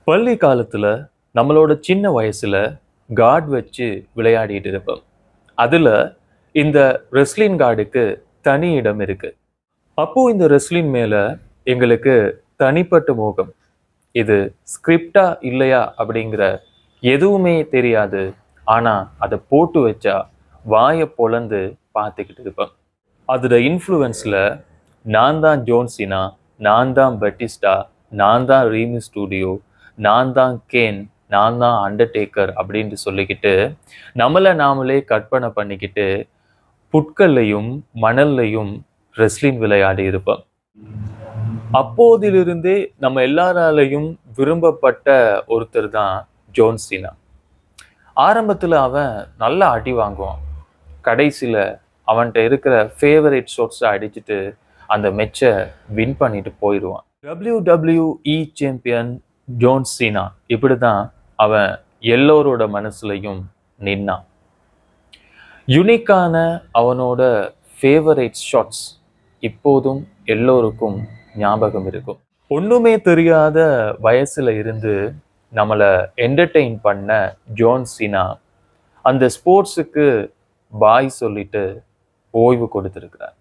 பள்ளி காலத்துல நம்மளோட சின்ன வயசுல கார்டு வச்சு விளையாடிட்டு இருப்போம். அதுல இந்த ரெஸ்லிங் கார்டுக்கு தனி இடம் இருக்கு. அப்போ இந்த ரெஸ்லிங் மேல எங்களுக்கு தனிப்பட்ட மோகம். இது ஸ்கிரிப்டா இல்லையா அப்படிங்கிற எதுவுமே தெரியாது. ஆனா அதை போட்டு வச்சா வாயை பொளந்து பார்த்துக்கிட்டு இருப்பேன். அதோட இன்ஃப்ளூயன்ஸ்ல நான் தான் ஜோன்சினா, நான் தான் பெட்டிஸ்டா, நான் தான் ரீமி ஸ்டூடியோ, நான் தான் கேன், நான் தான் அண்டர்டேக்கர் அப்படின்ட்டு சொல்லிக்கிட்டு நம்மளை நாமளே கற்பனை பண்ணிக்கிட்டு புட்கள்லையும் மணல்லையும் ரெஸ்லிங் விளையாடி இருப்போம். அப்போதிலிருந்தே நம்ம எல்லாராலையும் விரும்பப்பட்ட ஒருத்தர் தான் ஜோன்சினா. ஆரம்பத்துல அவன் நல்லா அடி வாங்குவான். கடைசியில அவன்கிட்ட இருக்கிற ஃபேவரட் ஷாட்ஸை அடிச்சுட்டு அந்த மெச்சை வின் பண்ணிட்டு போயிடுவான். WWE சாம்பியன் ஜான் சீனா இப்படிதான் அவன் எல்லோரோட மனசுலையும் நின்னான். யுனிக்கான அவனோட ஃபேவரட் ஷாட்ஸ் இப்போதும் எல்லோருக்கும் ஞாபகம் இருக்கும். ஒண்ணுமே தெரியாத வயசுல இருந்து நம்மளை என்டர்டெயின் பண்ண ஜான் சீனா அந்த ஸ்போர்ட்ஸுக்கு பாய் சொல்லிட்டு ஓய்வு கொடுத்திருக்கிறார்.